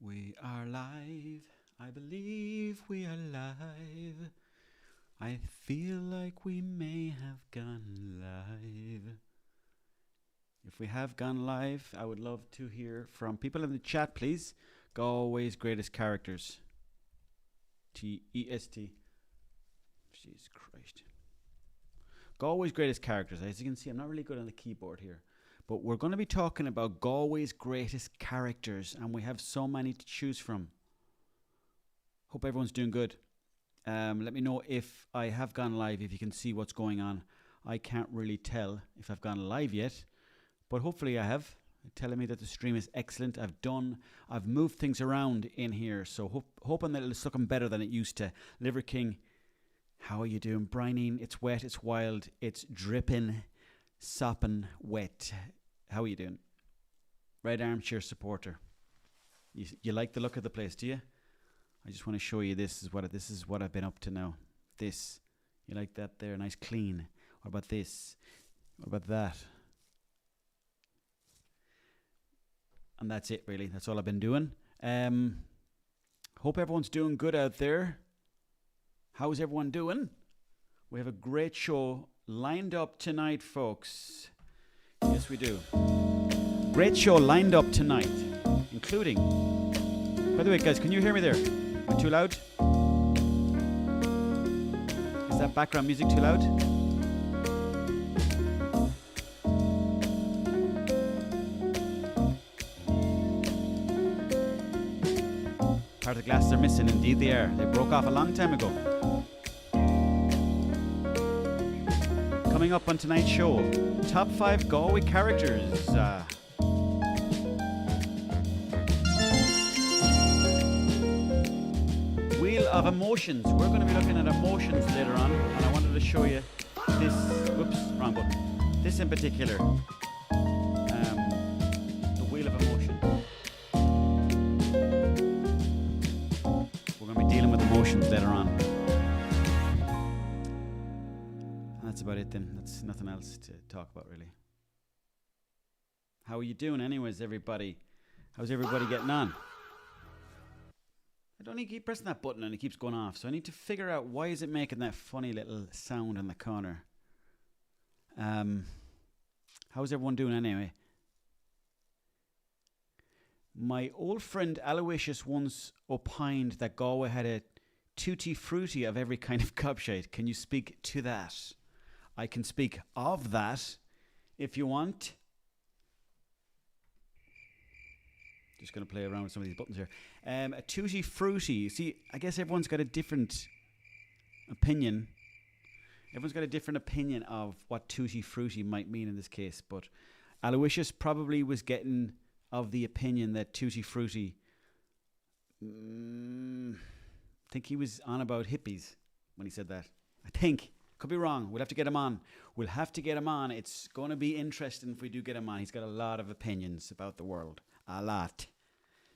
We are live. I believe we are live. I feel like we may have gone live. If we have gone live, I would love to hear from people in the chat, please. Galway's greatest characters. T-E-S-T. Jesus Christ. Galway's greatest characters. As you can see, I'm not really good on the keyboard here. But we're going to be talking about Galway's greatest characters, and we have so many to choose from. Hope everyone's doing good. Let me know if I have gone live, if you can see what's going on. I can't really tell if I've gone live yet, but hopefully I have. They're telling me that the stream is excellent. I've moved things around in here, so hoping that it's looking better than it used to. Liver King, how are you doing? Brining, it's wet, it's wild, it's dripping, sopping wet. How are you doing? Red Armchair Supporter. You like the look of the place, do you? I just want to show you this is what I've been up to now. This. You like that there? Nice clean. What about this? What about that? And that's it really. That's all I've been doing. Hope everyone's doing good out there. How's everyone doing? We have a great show lined up tonight, folks. Yes, we do. Great show lined up tonight, including... By the way, guys, can you hear me there? Am I too loud? Is that background music too loud? Part of the glasses are missing, indeed they are. They broke off a long time ago. Coming up on tonight's show, top 5 Galway characters. Wheel of Emotions. We're going to be looking at emotions later on, and I wanted to show you this. Whoops, wrong button. This in particular, the Wheel of Emotion. We're going to be dealing with emotions later on. That's about it then. That's nothing else to talk about really. How are you doing anyways, everybody? How's everybody getting on? I don't need to keep pressing that button and it keeps going off. So I need to figure out why is it making that funny little sound in the corner. How's everyone doing anyway? My old friend Aloysius once opined that Galway had a tutti frutti of every kind of gobshite. Can you speak to that? I can speak of that if you want. Just going to play around with some of these buttons here. A tutti frutti. See, I guess everyone's got a different opinion. Everyone's got a different opinion of what tutti frutti might mean in this case. But Aloysius probably was getting of the opinion that tutti frutti. I think he was on about hippies when he said that. I think. Could be wrong. We'll have to get him on. We'll have to get him on. It's going to be interesting if we do get him on. He's got a lot of opinions about the world. A lot.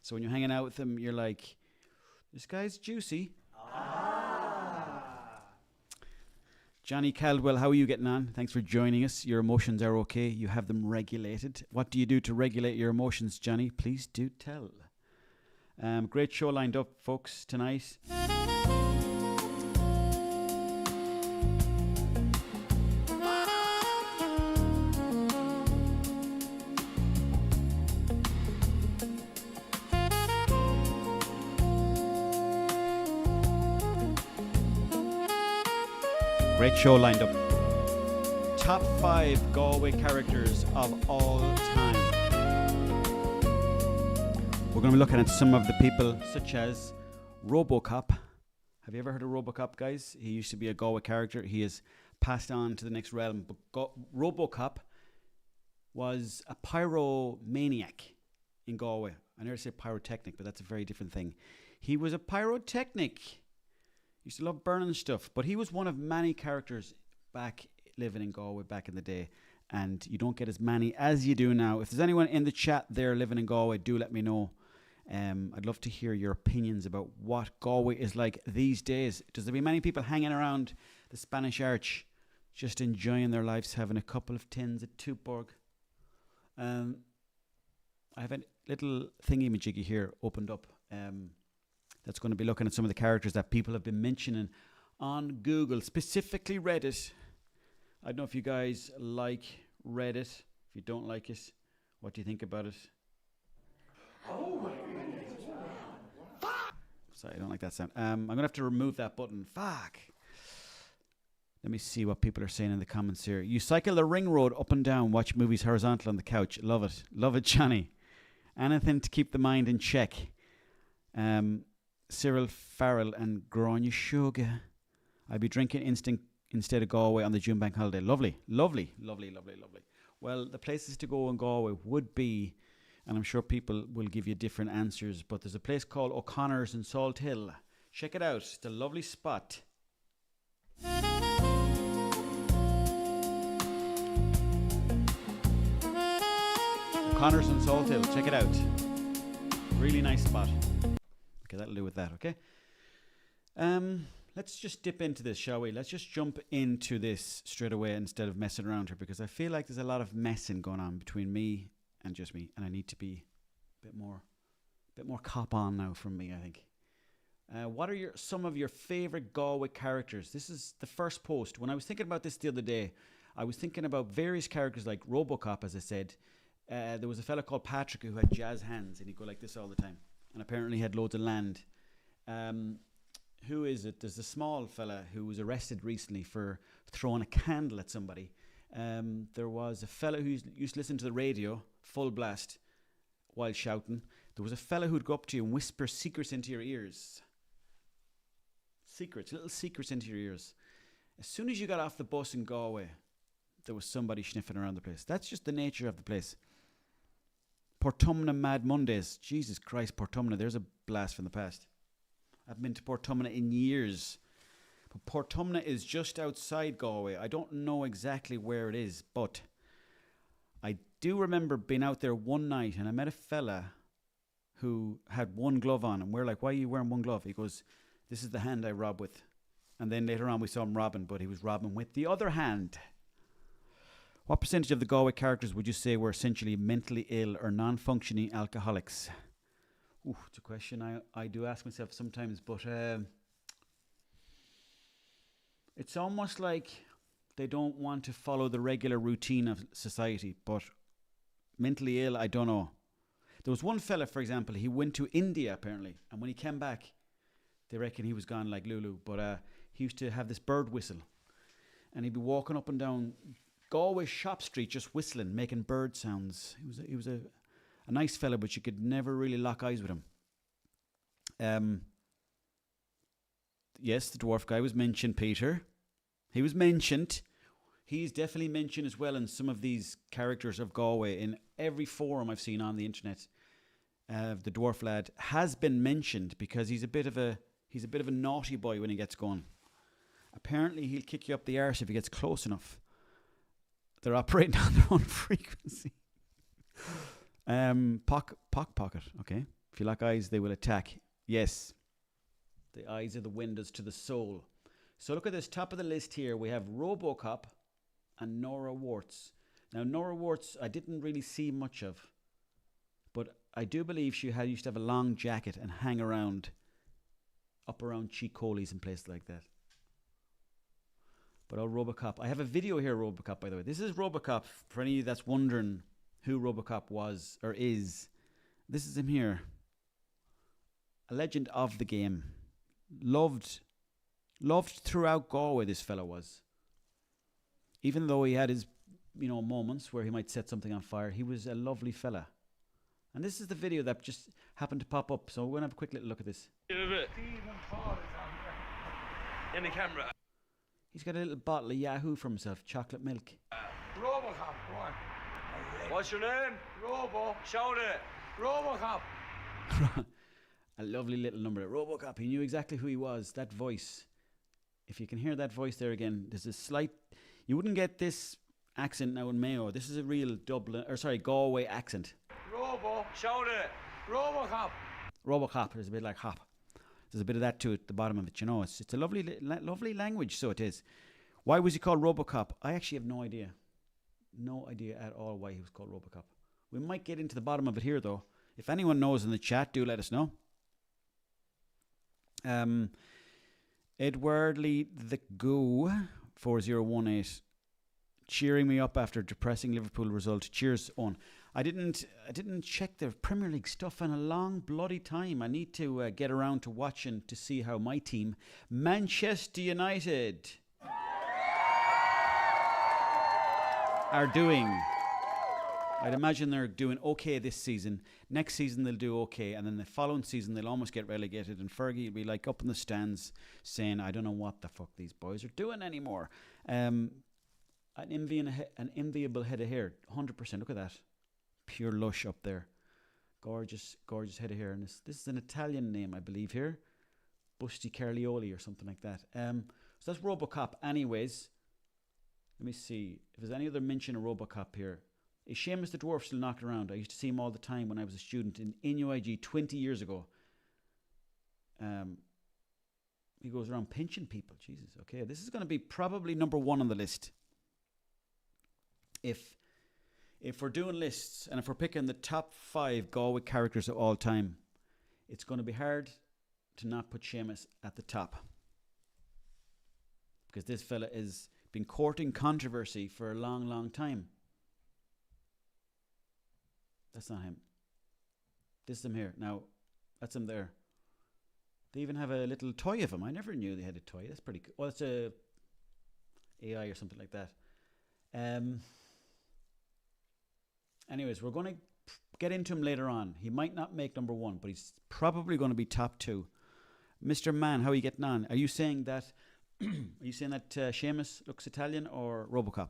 So when you're hanging out with him, you're like, this guy's juicy. Johnny Caldwell, how are you getting on? Thanks for joining us. Your emotions are okay. You have them regulated. What do you do to regulate your emotions, Johnny? Please do tell. Great show lined up, folks, tonight. Great show lined up. Top 5 Galway characters of all time. We're going to be looking at some of the people such as Robocop. Have you ever heard of Robocop, guys? He used to be a Galway character. He has passed on to the next realm. But Robocop was a pyromaniac in Galway. I never say pyrotechnic, but that's a very different thing. He was a pyrotechnic. Used to love burning stuff, but he was one of many characters back living in Galway back in the day, and you don't get as many as you do now. If there's anyone in the chat there living in Galway, do let me know. I'd love to hear your opinions about what Galway is like these days. Does there be many people hanging around the Spanish Arch, just enjoying their lives, having a couple of tins at Tuborg? I have a little thingy-majiggy here opened up that's going to be looking at some of the characters that people have been mentioning on Google, specifically Reddit. I don't know if you guys like Reddit. If you don't like it, what do you think about it? Oh my goodness. Sorry, I don't like that sound. I'm going to have to remove that button. Fuck. Let me see what people are saying in the comments here. You cycle the ring road up and down, watch movies horizontal on the couch. Love it. Love it, Johnny. Anything to keep the mind in check. Cyril Farrell and Grania Sugar. I'd be drinking instant instead of Galway on the June bank holiday. Lovely, lovely, lovely, lovely, lovely. Well, the places to go in Galway would be, and I'm sure people will give you different answers, but there's a place called O'Connor's in Salt Hill. Check it out. It's a lovely spot. O'Connor's in Salt Hill. Check it out. Really nice spot. Okay, that'll do with that, okay? Let's just dip into this, shall we? Let's just jump into this straight away instead of messing around here, because I feel like there's a lot of messing going on between me and just me, and I need to be a bit more cop on now from me, I think. What are some of your favourite Galway characters? This is the first post. When I was thinking about this the other day, I was thinking about various characters like Robocop, as I said. There was a fella called Patrick who had jazz hands, and he'd go like this all the time, and apparently had loads of land. Who is it? There's a small fella who was arrested recently for throwing a candle at somebody. There was a fella who used to listen to the radio, full blast, while shouting. There was a fella who'd go up to you and whisper secrets into your ears. Secrets, little secrets into your ears. As soon as you got off the bus in Galway, there was somebody sniffing around the place. That's just the nature of the place. Portumna Mad Mondays. Jesus Christ, Portumna, there's a blast from the past. I haven't been to Portumna in years. But Portumna is just outside Galway. I don't know exactly where it is, but I do remember being out there one night and I met a fella who had one glove on, and we're like, why are you wearing one glove? He goes, this is the hand I rob with. And then later on we saw him robbing, but he was robbing with the other hand. What percentage of the Galway characters would you say were essentially mentally ill or non-functioning alcoholics? Ooh, it's a question I do ask myself sometimes, but it's almost like they don't want to follow the regular routine of society, but mentally ill, I don't know. There was one fella, for example, he went to India apparently, and when he came back, they reckon he was gone like Lulu, but he used to have this bird whistle, and he'd be walking up and down Galway Shop Street just whistling, making bird sounds. He was a nice fella, but you could never really lock eyes with him. Yes, the dwarf guy was mentioned, Peter. He was mentioned. He's definitely mentioned as well in some of these characters of Galway. In every forum I've seen on the internet, the dwarf lad has been mentioned because he's a bit of a naughty boy when he gets going. Apparently he'll kick you up the arse if he gets close enough. They're operating on their own frequency. Pocket. Okay. If you lack eyes, they will attack. Yes. The eyes are the windows to the soul. So look at this top of the list here. We have Robocop and Nora Warts. Now Nora Warts, I didn't really see much of, but I do believe she used to have a long jacket and hang around up around Cheekolis and places like that. But Robocop, I have a video here, Robocop, by the way. This is Robocop, for any of you that's wondering who Robocop was or is. This is him here. A legend of the game. Loved throughout Galway, this fellow was. Even though he had his, moments where he might set something on fire, he was a lovely fella. And this is the video that just happened to pop up, so we're going to have a quick little look at this. In the camera. He's got a little bottle of Yahoo for himself, chocolate milk. Robocop, go on. What's your name? Robo. Shout it. Robocop. A lovely little number. Robocop, he knew exactly who he was. That voice. If you can hear that voice there again, there's a slight... You wouldn't get this accent now in Mayo. This is a real Galway accent. Robo. Shout it. Robocop. Robocop. There's a bit like hop. There's a bit of that to it, the bottom of it, It's a lovely language, so it is. Why was he called Robocop? I actually have no idea. No idea at all why he was called Robocop. We might get into the bottom of it here, though. If anyone knows in the chat, do let us know. Edwardly the Goo 4018 cheering me up after depressing Liverpool result. Cheers, Owen. I didn't check the Premier League stuff in a long bloody time. I need to get around to watching to see how my team, Manchester United, are doing. I'd imagine they're doing okay this season. Next season they'll do okay, and then the following season they'll almost get relegated, and Fergie will be like up in the stands saying, I don't know what the fuck these boys are doing anymore. An enviable head of hair, 100%. Look at that. Pure lush up there. Gorgeous, gorgeous head of hair. And this is an Italian name, I believe, here. Busti Carlioli or something like that. So that's Robocop anyways. Let me see if there's any other mention of Robocop here. Is Sheamus the Dwarf still knocking around? I used to see him all the time when I was a student in UIG 20 years ago. He goes around pinching people. Jesus. Okay, this is going to be probably number 1 on the list. If we're doing lists and if we're picking the top 5 Galway characters of all time, it's going to be hard to not put Sheamus at the top. Because this fella has been courting controversy for a long, long time. That's not him. This is him here. Now, that's him there. They even have a little toy of him. I never knew they had a toy. That's pretty cool. Well, it's a AI or something like that. Anyways, we're going to get into him later on. He might not make number 1, but he's probably going to be top 2. Mr. Mann, how are you getting on? Are you saying that Sheamus looks Italian or Robocop?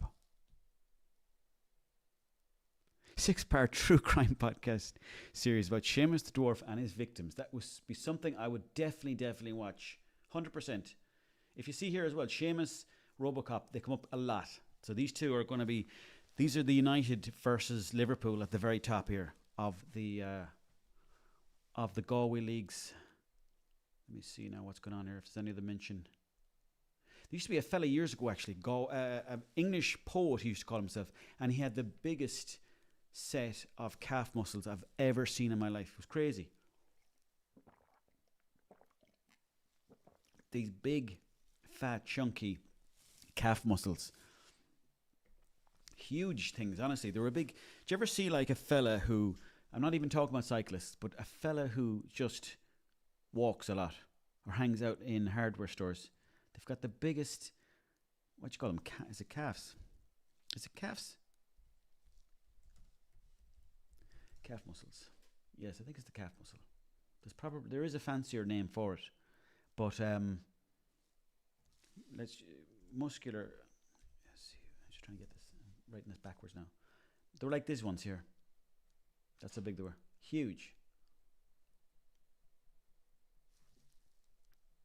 6-part true crime podcast series about Sheamus the Dwarf and his victims. That would be something I would definitely watch. 100%. If you see here as well, Sheamus, Robocop, they come up a lot. So these two are going to be, these are the United versus Liverpool at the very top here of the Galway leagues. Let me see now what's going on here, if there's any other mention. There used to be a fella years ago actually, an English poet he used to call himself, and he had the biggest set of calf muscles I've ever seen in my life. It was crazy. These big, fat, chunky calf muscles. Huge things, honestly. They were big. Do you ever see like a fella who, I'm not even talking about cyclists, but a fella who just walks a lot or hangs out in hardware stores? They've got the biggest, what do you call them? Is it calves? Is it calves? Calf muscles. Yes, I think it's the calf muscle. There is a fancier name for it, but muscular. Let's see, I'm just trying to get this. I'm writing this backwards now. They were like these ones here. That's how big they were. Huge.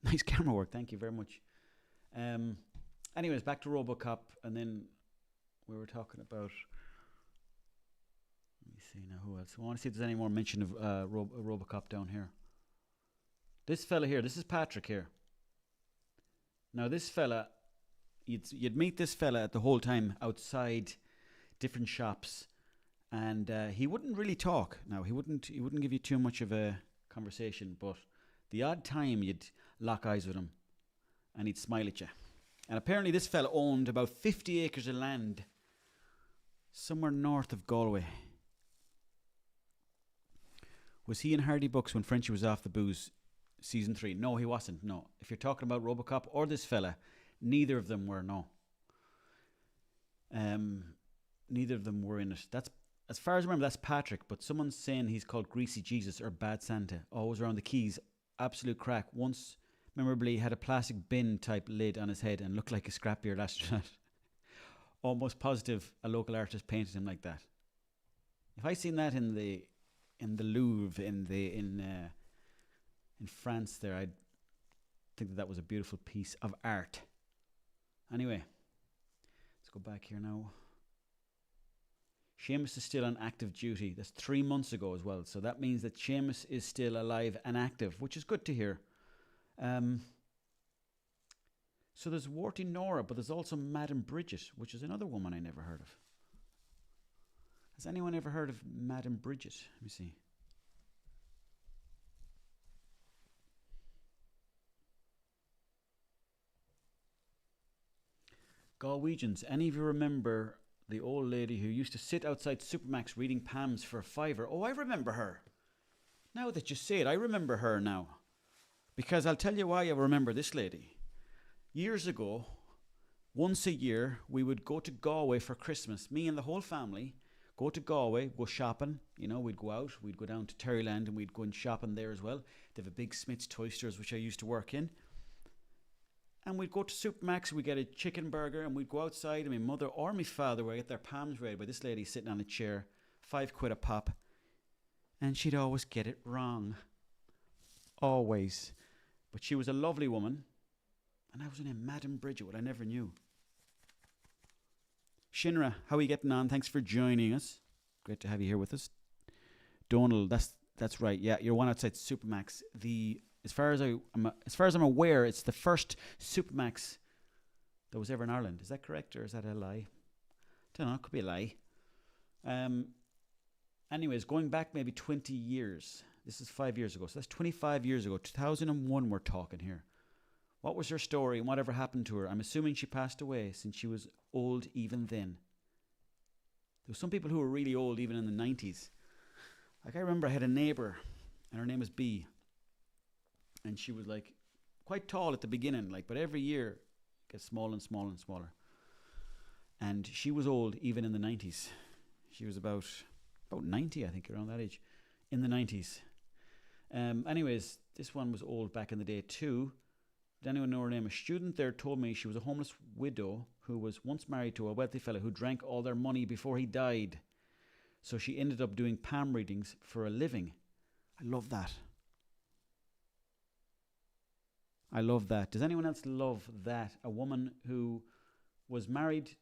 Nice camera work. Thank you very much. Anyways, back to Robocop, and then we were talking about. Let me see now who else. I want to see if there's any more mention of Robocop down here. This fella here, this is Patrick here. Now this fella, you'd meet this fella at the whole time outside different shops, and he wouldn't really talk. Now he wouldn't give you too much of a conversation, but the odd time you'd lock eyes with him, and he'd smile at you. And apparently this fella owned about 50 acres of land somewhere north of Galway. Was he in Hardy Bucks when Frenchie was off the booze season 3? No, he wasn't. No. If you're talking about Robocop or this fella, neither of them were. No. Neither of them were in it. That's, as far as I remember, that's Patrick. But someone's saying he's called Greasy Jesus or Bad Santa. Always around the keys. Absolute crack. Once, memorably, had a plastic bin type lid on his head and looked like a scrapyard astronaut. Almost positive a local artist painted him like that. If I seen that in the Louvre in France there, I'd think that was a beautiful piece of art. Anyway, let's go back here now. Sheamus is still on active duty. That's 3 months ago as well. So that means that Sheamus is still alive and active, which is good to hear. So there's Warty Nora, but there's also Madam Bridget, which is another woman I never heard of. Has anyone ever heard of Madame Bridget? Let me see. Galwegians, any of you remember the old lady who used to sit outside Supermax reading Pams for a fiver? Oh, I remember her. Now that you say it, I remember her now. Because I'll tell you why I remember this lady. Years ago, once a year, we would go to Galway for Christmas. Me and the whole family go to Galway, go shopping. You know, we'd go out, we'd go down to Terryland and we'd go and shopping there as well. They have a big Smith's Toy Stores, which I used to work in. And we'd go to Supermax, we'd get a chicken burger, and we'd go outside, and my mother or my father would get their palms read by this lady sitting on a chair, £5 a pop. And she'd always get it wrong. Always. But she was a lovely woman. And I was in Madame Bridget, what I never knew. Shinra, how are you getting on? Thanks for joining us. Great to have you here with us. Donald, that's right. Yeah, you're one outside Supermax. As far as I'm aware, it's the first Supermax that was ever in Ireland. Is that correct, or is that a lie? Don't know. It could be a lie. Anyways, going back maybe 20 years. This is 5 years ago. So that's 25 years ago. 2001 we're talking here. What was her story and whatever happened to her? I'm assuming she passed away since she was old even then. There were some people who were really old even in the 90s. Like I remember I had a neighbour and her name was B. And she was like quite tall at the beginning, but every year it gets smaller and smaller and smaller. And she was old even in the 90s. She was about 90, I think, around that age, in the 90s. Anyways, this one was old back in the day too. Did anyone know her name? A student there told me she was a homeless widow who was once married to a wealthy fellow who drank all their money before he died. So she ended up doing palm readings for a living. I love that. I love that. Does anyone else love that? A woman who was married,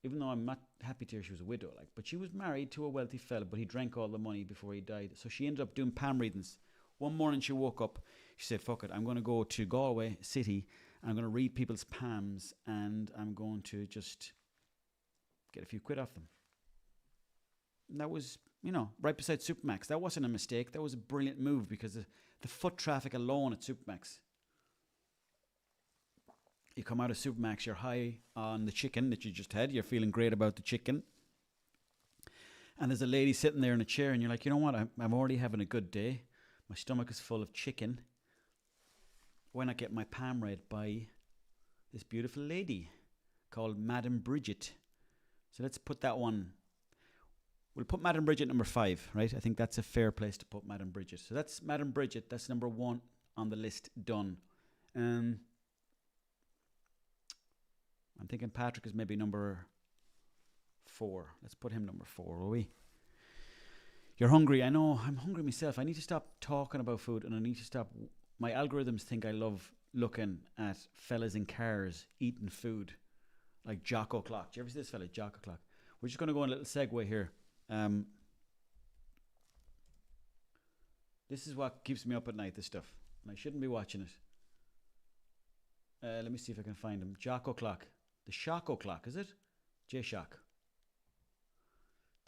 even though I'm not happy to hear she was a widow, but she was married to a wealthy fella, but he drank all the money before he died. So she ended up doing palm readings. One morning she woke up, she said, fuck it, I'm going to go to Galway City, and I'm going to read people's palms, and I'm going to just get a few quid off them. And that was, right beside Supermax. That wasn't a mistake. That was a brilliant move because the foot traffic alone at Supermax. You come out of Supermax, you're high on the chicken that you just had. You're feeling great about the chicken. And there's a lady sitting there in a chair and you're like, you know what? I'm already having a good day. My stomach is full of chicken. Why not get my palm read by this beautiful lady called Madame Bridget? So let's put that one. We'll put Madame Bridget number 5, right? I think that's a fair place to put Madame Bridget. So that's Madame Bridget. That's number 1 on the list. Done. I'm thinking Patrick is maybe number 4. Let's put him number 4, will we? You're hungry. I know. I'm hungry myself. I need to stop talking about food and I need to stop. My algorithms think I love looking at fellas in cars eating food. Like Jocko Clock. Do you ever see this fella, Jocko Clock? We're just going to go on a little segue here. This is what keeps me up at night, this stuff. And I shouldn't be watching it. Let me see if I can find him. Jocko Clock. The Shocko Clock, is it? J-Shock.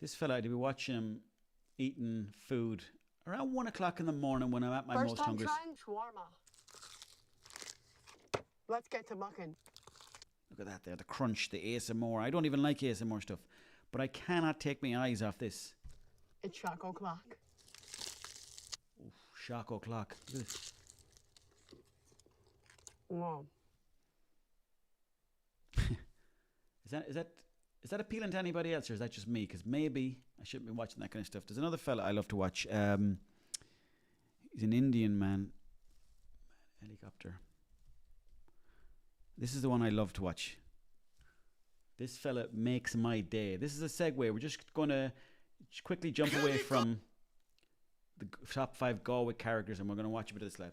This fella, I'd be watching him eating food around 1 o'clock in the morning when I'm at my most hungry. First time trying shawarma. Let's get to mucking. Look at that there, the crunch, the ASMR. I don't even like ASMR stuff, but I cannot take my eyes off this. It's Shocko Clock. Oof, Shocko Clock. Look at this. Wow. Is that appealing to anybody else, or is that just me? Because maybe I shouldn't be watching that kind of stuff. There's another fella I love to watch. He's an Indian man. Helicopter. This is the one I love to watch. This fella makes my day. This is a segue. We're just going to quickly jump away from the top 5 Galway characters, and we're going to watch a bit of this lad.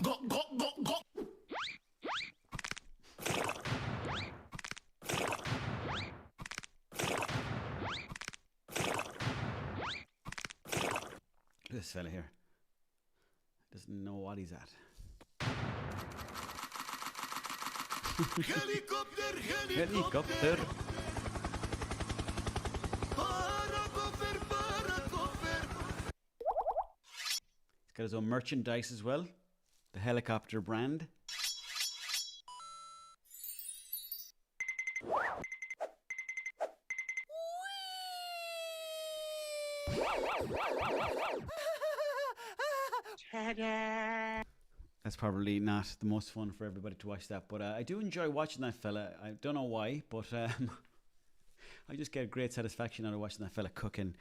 Go, go, go, go. This fella here. Doesn't know what he's at. Helicopter, Helicopter. He's got his own merchandise as well. The helicopter brand. That's probably not the most fun for everybody to watch that, but I do enjoy watching that fella. I don't know why, but I just get great satisfaction out of watching that fella cooking.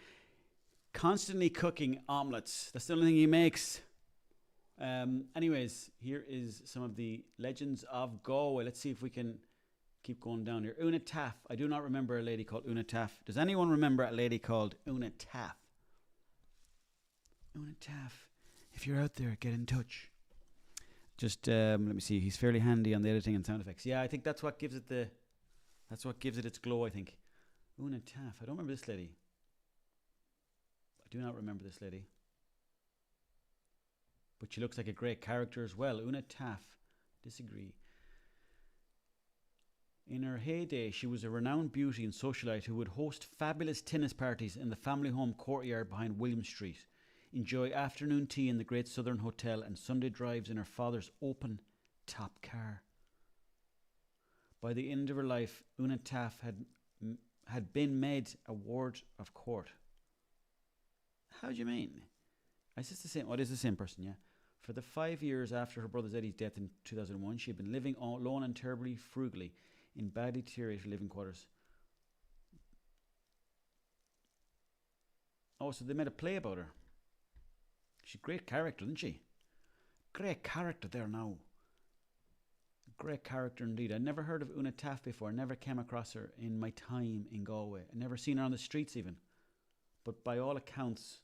Constantly cooking omelettes. That's the only thing he makes. Anyways, here is some of the legends of Galway. Let's see if we can keep going down here. Una Taff. I do not remember a lady called Una Taff. Does anyone remember a lady called Una Taff? Una Taff. If you're out there, get in touch. Just let me see. He's fairly handy on the editing and sound effects. Yeah, I think that's what gives it its glow. I think. Una Taff. I don't remember this lady. I do not remember this lady. But she looks like a great character as well. Una Taff. Disagree. In her heyday, she was a renowned beauty and socialite who would host fabulous tennis parties in the family home courtyard behind William Street, enjoy afternoon tea in the Great Southern Hotel, and Sunday drives in her father's open top car. By the end of her life, Una Taff had been made a ward of court. How do you mean? Is this the same? Oh, it is the same person, yeah. For the 5 years after her brother Eddie's death in 2001, she had been living alone and terribly frugally in badly deteriorated living quarters. Oh, so they made a play about her. She's a great character, isn't she? Great character there now. Great character indeed. I'd never heard of Una Taff before. I never came across her in my time in Galway. I'd never seen her on the streets even. But by all accounts,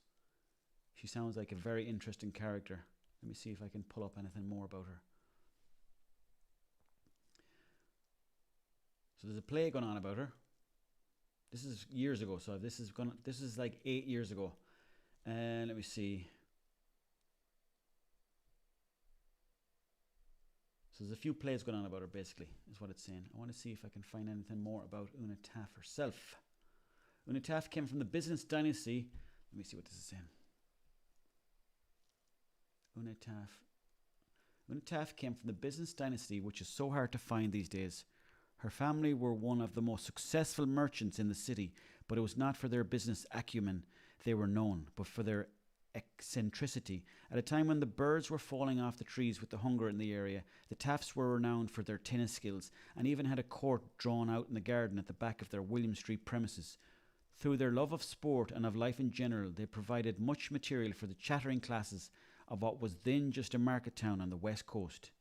she sounds like a very interesting character. Let me see if I can pull up anything more about her. So there's a play going on about her. This is years ago, so this is like 8 years ago. And let me see. So there's a few plays going on about her, basically, is what it's saying. I want to see if I can find anything more about Una Taff herself. Una Taff came from the business dynasty. Let me see what this is saying. Una Taff came from the business dynasty, which is so hard to find these days. Her family were one of the most successful merchants in the city, but it was not for their business acumen they were known, but for their eccentricity. At a time when the birds were falling off the trees with the hunger in the area, the Taffs were renowned for their tennis skills and even had a court drawn out in the garden at the back of their William Street premises. Through their love of sport and of life in general, they provided much material for the chattering classes of what was then just a market town on the west coast.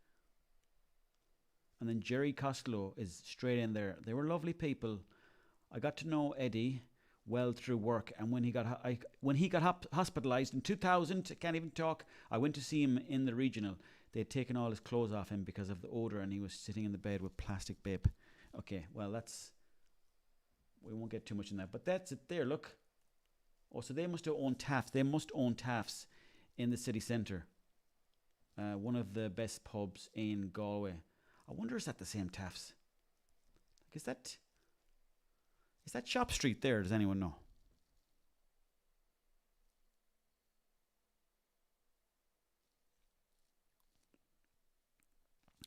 And then Jerry Costello is straight in there. They were lovely people. I got to know Eddie well through work, and when he got hospitalized in 2000, I can't even talk, I went to see him in the regional. They had taken all his clothes off him because of the odor, and he was sitting in the bed with plastic babe. Okay, well, we won't get too much in that, but that's it there, look. Oh, so they must have owned Taffs. They must own Taffs in the city centre. One of the best pubs in Galway. I wonder, is that the same Taffs? Is that Shop Street there? Does anyone know?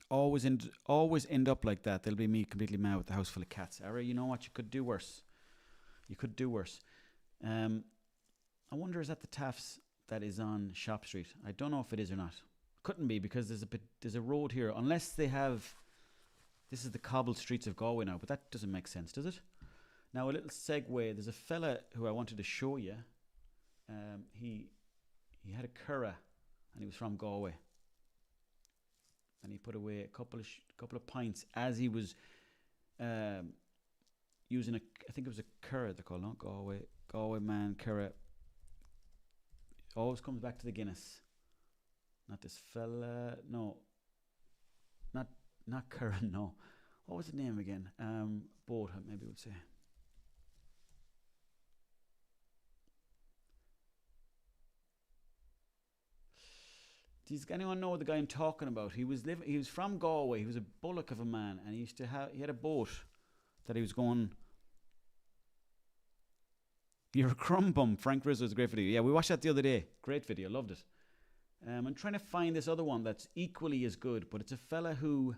Always end up like that. There'll be me completely mad with the house full of cats. Ara, you know what? You could do worse. I wonder, is that the Taffs that is on Shop Street? I don't know if it is or not. Couldn't be, because there's a road here. Unless they have. This is the cobbled streets of Galway now, but that doesn't make sense, does it? Now, a little segue. There's a fella who I wanted to show you. He had a curra, and he was from Galway. And he put away a couple of pints as he was using I think it was a curra they're called, not Galway man curra. Always comes back to the Guinness. Not this fella, no. Not Curran, no. What was the name again? Boat, maybe we'd say. Does anyone know the guy I'm talking about? He was from Galway. He was a bullock of a man, and he had a boat that he was going. You're a crumb bum. Frank Rizzo is a great video. Yeah, we watched that the other day. Great video. Loved it. I'm trying to find this other one that's equally as good, but it's a fella who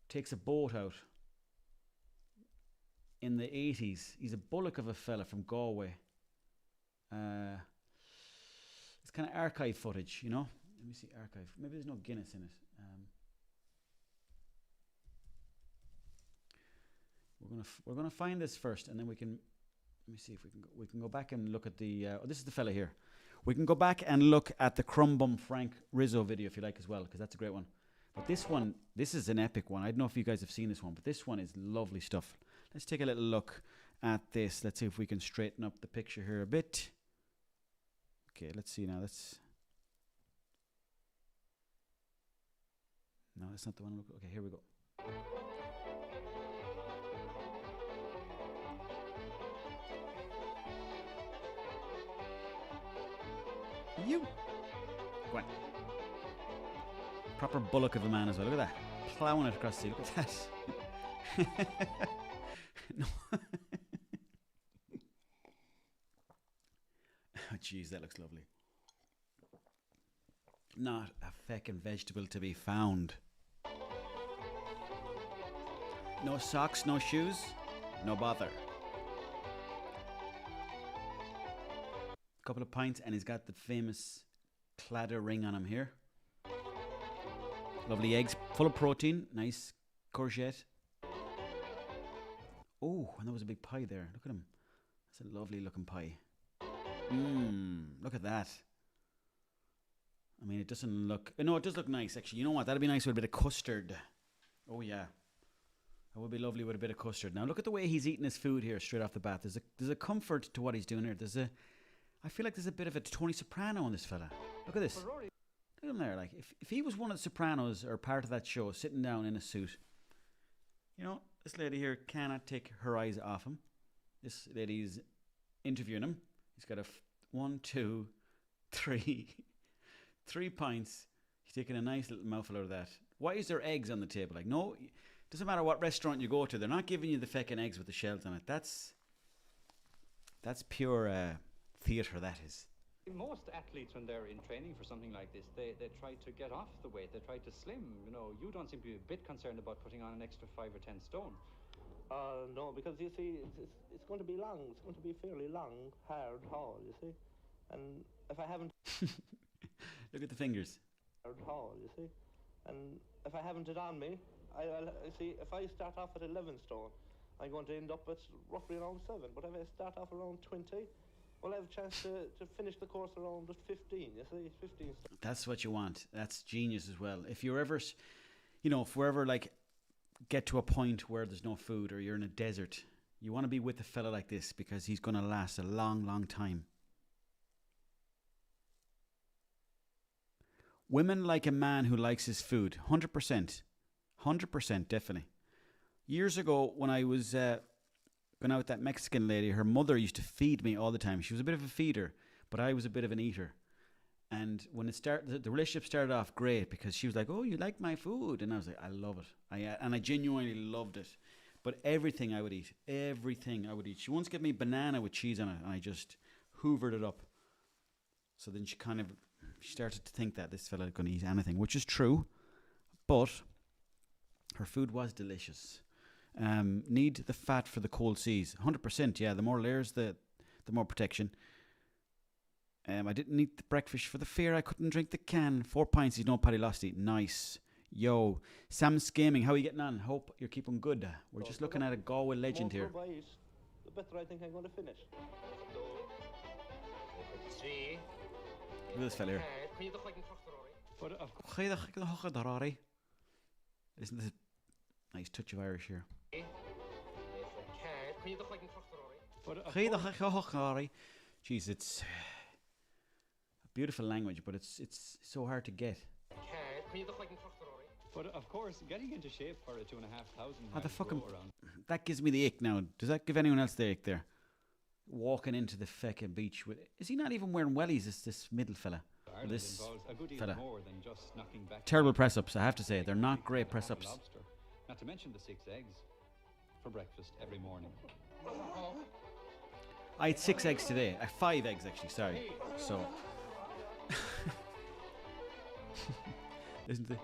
takes a boat out in the 80s. He's a bullock of a fella from Galway. It's kind of archive footage, you know. Let me see archive. Maybe there's no Guinness in it. We're gonna find this first, and then we can. Let me see if we can go back and look at the. This is the fella here. We can go back and look at the Crumbum Frank Rizzo video if you like as well, because that's a great one. But this is an epic one. I don't know if you guys have seen this one, but this one is lovely stuff. Let's take a little look at this. Let's see if we can straighten up the picture here a bit. Okay, let's see now. No, that's not the one. Okay, here we go. You. Go on. Proper bullock of a man as well. Look at that. Plowing it across the sea. Look at that. No. Oh, jeez, that looks lovely. Not a feckin' vegetable to be found. No socks, no shoes, no bother. Couple of pints, and he's got the famous cladder ring on him here. Lovely eggs, full of protein. Nice courgette. Oh, and there was a big pie there. Look at him. That's a lovely looking pie. Look at that. I mean, it doesn't look... No, it does look nice, actually. You know what? That'd be nice with a bit of custard. Oh, yeah. That would be lovely with a bit of custard. Now, look at the way he's eating his food here straight off the bat. There's a comfort to what he's doing here. I feel like there's a bit of a Tony Soprano in this fella. Look at this. Look at him there. Like, if he was one of the Sopranos or part of that show, sitting down in a suit, you know, this lady here cannot take her eyes off him. This lady's interviewing him. He's got 1, 2, 3 pints. He's taking a nice little mouthful out of that. Why is there eggs on the table? Like, no, doesn't matter what restaurant you go to, they're not giving you the feckin' eggs with the shells on it. That's pure theatre, that is. Most athletes, when they're in training for something like this, they try to get off the weight. They try to slim. You know, you don't seem to be a bit concerned about putting on an extra 5 or 10 stone. No, because you see, it's going to be long. It's going to be a fairly long, hard haul, you see. And if I haven't... Look at the fingers. Hard haul, you see. And if I haven't it on me, I'll see, if I start off at 11 stone, I'm going to end up at roughly around 7. But if I start off around 20, well, I have a chance to finish the course around at 15, you see, 15 stone. That's what you want. That's genius as well. If you're ever, if we're ever like get to a point where there's no food or you're in a desert, you want to be with a fella like this because he's going to last a long, long time. Women like a man who likes his food. 100%. 100%, definitely. Years ago, when I was going out with that Mexican lady, her mother used to feed me all the time. She was a bit of a feeder, but I was a bit of an eater. And when it started, the relationship started off great because she was like, "Oh, you like my food?" And I was like, "I love it." I genuinely loved it. But everything I would eat. She once gave me banana with cheese on it, and I just hoovered it up. So then she started to think that this fella was going to eat anything, which is true. But her food was delicious. Need the fat for the cold seas. 100%, yeah. The more layers, the more protection. I didn't eat the breakfast for the fear I couldn't drink the can. 4 pints, he's no Paddy Losty. Nice. Yo, Sam Scaming, how are you getting on? Hope you're keeping good. We're just looking at a Galway legend here. The better I think I'm going to finish. Look at this fella here. Isn't this a nice touch of Irish here? Jeez, it's a beautiful language, but it's so hard to get. But of course, getting into shape for a 2,500 How the fucking... That gives me the ick now. Does that give anyone else the ick there? walking into the feckin' beach with... Is he not even wearing wellies, this middle fella? Ireland This involves a good deal fella. more than just knocking back. Terrible press-ups, I have to say. They're not great press-ups. Lobster. Not to mention the 6 eggs for breakfast every morning. I ate 6 eggs today. 5 eggs, actually, sorry. So... Listen to...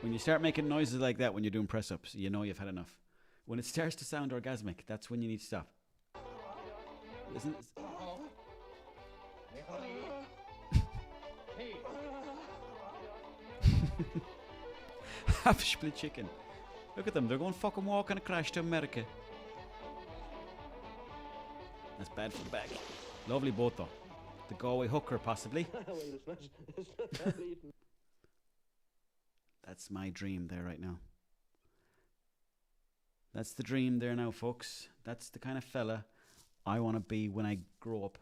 When you start making noises like that when you're doing press-ups, you know you've had enough. When it starts to sound orgasmic, that's when you need to stop. Isn't it? Half split chicken. Look at them, they're going fucking walk on a crash to America. That's bad for the back. Lovely boat though. The Galway hooker possibly. Well, it's not eating. That's my dream there right now. That's the dream there now, folks. That's the kind of fella I want to be when I grow up.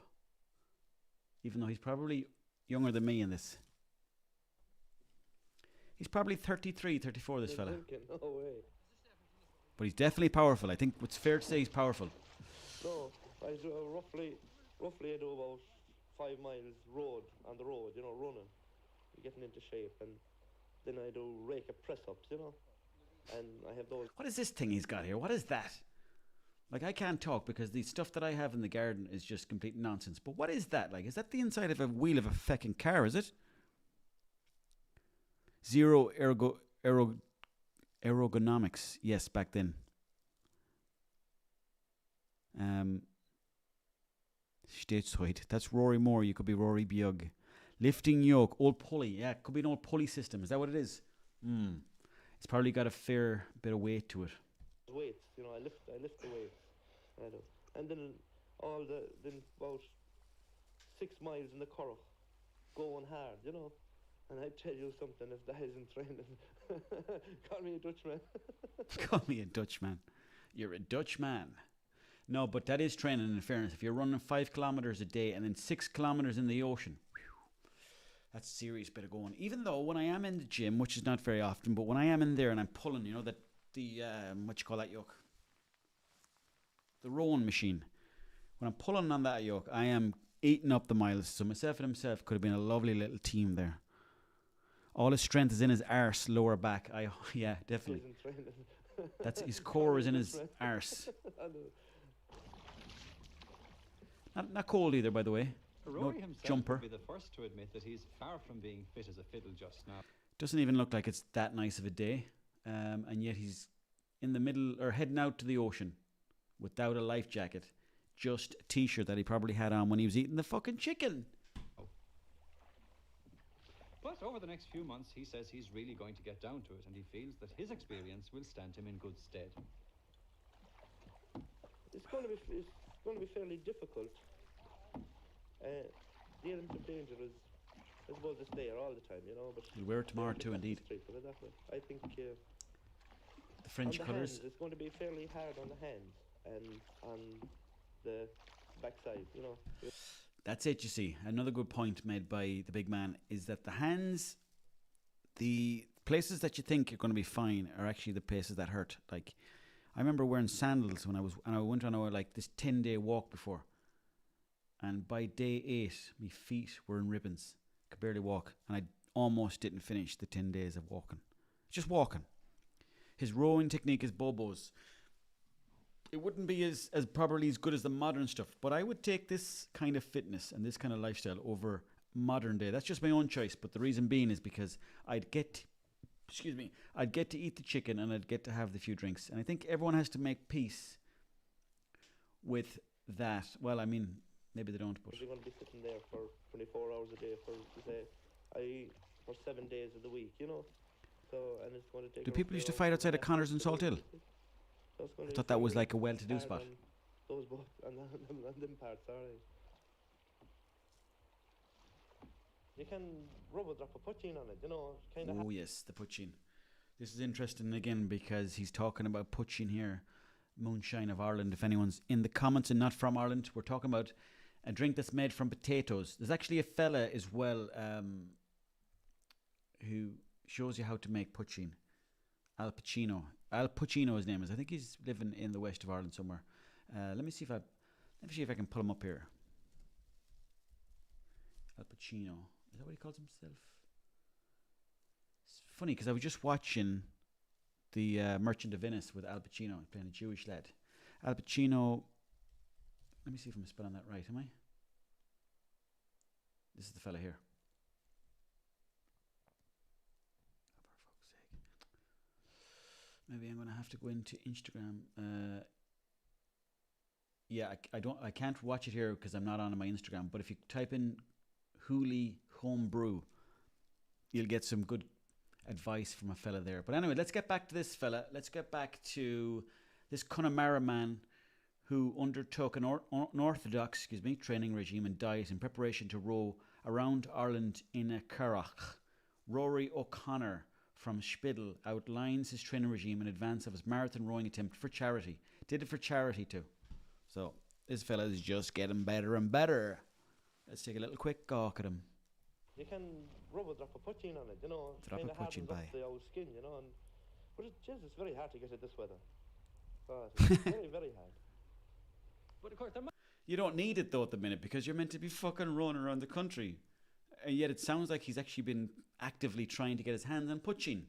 Even though he's probably younger than me in this. He's probably 33, 34, this fella. No way. But he's definitely powerful. I think it's fair to say he's powerful. No, I do roughly I do about 5 miles on the road, you know, running, getting into shape, and then I do rake up press-ups, you know, and I have those. What is this thing he's got here? What is that? Like, I can't talk because the stuff that I have in the garden is just complete nonsense. But what is that? Like, is that the inside of a wheel of a feckin' car, is it? Zero ergonomics. Yes, back then. Stateside. That's Rory Moore. You could be Rory Bjug. Lifting yoke. Old pulley. Yeah, it could be an old pulley system. Is that what it is? It's probably got a fair bit of weight to it. Weights, you know, I lift the weights. I do. And then about 6 miles in the Cork, going hard, you know. And I tell you something, if that isn't training, call me a Dutchman. Call me a Dutchman. You're a Dutchman. No, but that is training in fairness. If you're running 5 kilometres a day and then 6 kilometres in the ocean, that's a serious bit of going. Even though when I am in the gym, which is not very often, but when I am in there and I'm pulling, you know, the what you call that yoke? The rowing machine. When I'm pulling on that yoke, I am eating up the miles. So myself and himself could have been a lovely little team there. All his strength is in his arse, lower back. Yeah, definitely. That's his core is in his arse. Not cold either, by the way. Rory No himself jumper. would be the first to admit that he's far from being fit as a fiddle just now. Doesn't even look like it's that nice of a day. And yet he's in the middle, or heading out to the ocean without a life jacket. Just a t-shirt that he probably had on when he was eating the fucking chicken. But over the next few months, he says he's really going to get down to it, and he feels that his experience will stand him in good stead. It's going to be fairly difficult. The element of danger is, I suppose, it's there all the time, you know. But He'll wear it tomorrow too, indeed. I think The French on the colours. hands, it's going to be fairly hard on the hands and on the backside, you know. That's it, you see. Another good point made by the big man is that the hands, the places that you think you're going to be fine are actually the places that hurt. Like, I remember wearing sandals when I went on like this 10-day walk before. And by day 8, my feet were in ribbons. I could barely walk. And I almost didn't finish the 10 days of walking. Just walking. His rowing technique is Bobo's. It wouldn't be as probably as good as the modern stuff, but I would take this kind of fitness and this kind of lifestyle over modern day. That's just my own choice, but the reason being is because I'd get to eat the chicken and I'd get to have the few drinks. And I think everyone has to make peace with that. Well, I mean, maybe they don't, but you're going to be sitting there for 24 hours a day for 7 days of the week, you know. So, and it's going to take. Do people used to fight outside of Connors and Salt Hill? I thought that was like a well-to-do spot. Those both and them parts, alright. You can rub a drop of poutine on it, you know. Oh yes, the poutine. This is interesting again because he's talking about poutine here, moonshine of Ireland. If anyone's in the comments and not from Ireland, we're talking about a drink that's made from potatoes. There's actually a fella as well who shows you how to make poutine. Al Pacino. Al Pacino, his name is. I think he's living in the west of Ireland somewhere. Let me see if I can pull him up here. Al Pacino. Is that what he calls himself? It's funny because I was just watching the Merchant of Venice with Al Pacino playing a Jewish lad. Al Pacino. Let me see if I'm spelling that right. Am I? This is the fella here. Maybe I'm gonna have to go into Instagram. Yeah, I can't watch it here because I'm not on my Instagram. But if you type in Hooli Homebrew, you'll get some good advice from a fella there. But anyway, let's get back to this fella. Let's get back to this Connemara man who undertook an unorthodox, training regime and diet in preparation to row around Ireland in a currach. Rory O'Connor from Spittle outlines his training regime in advance of his marathon rowing attempt for charity. Did it for charity too. So this fella is just getting better and better. Let's take a little quick gawk at him. You can rub a drop of poutine on it, you know. Drop kind of of poutine, hardens bye. up the old skin, you know. But it's very hard to get it this weather. It's very, very hard. But of course, there You don't need it though at the minute because you're meant to be fucking running around the country. And yet it sounds like he's actually been actively trying to get his hands on poutine.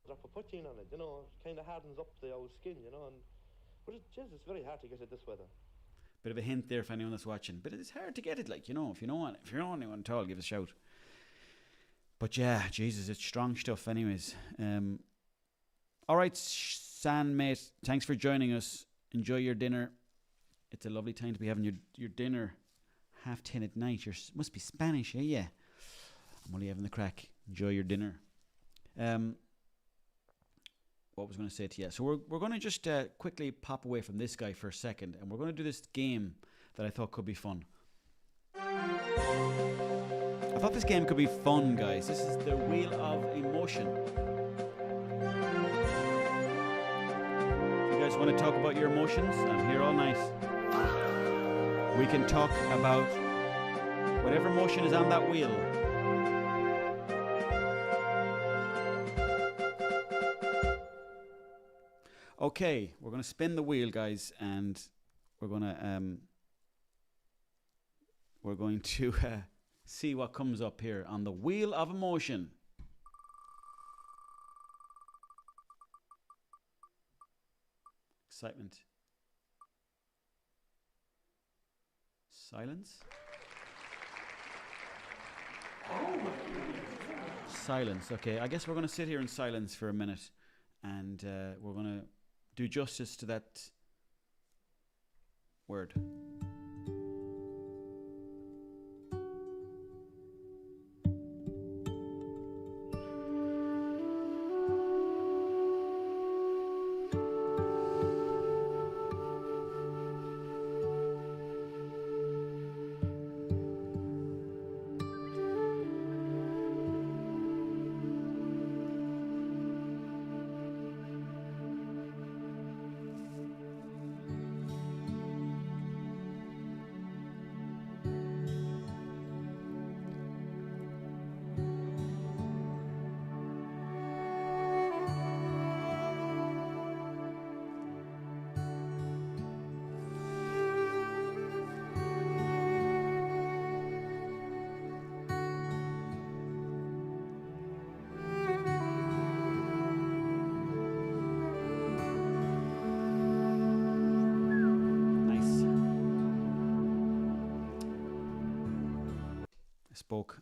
Drop of poutine on it, you know. It kind of hardens up the old skin, you know. But it's very hard to get it this weather. Bit of a hint there for anyone that's watching. But it's hard to get it, like, you know, if you know anyone at all, give us a shout. But yeah, Jesus, it's strong stuff anyways. Alright, San mate, thanks for joining us. Enjoy your dinner. It's a lovely time to be having your dinner 10:30 at night. You must be Spanish, eh? Yeah. I'm only having the crack. Enjoy your dinner. What was I going to say to you? So we're going to just quickly pop away from this guy for a second, and we're going to do this game that I thought could be fun. I thought this game could be fun, guys. This is the Wheel of Emotion. If you guys want to talk about your emotions, I'm here all night. We can talk about whatever emotion is on that wheel. Okay, we're going to spin the wheel, guys, and we're going to see what comes up here on the Wheel of Emotion. Excitement. Silence. Silence. Okay, I guess we're going to sit here in silence for a minute, and we're going to do justice to that word.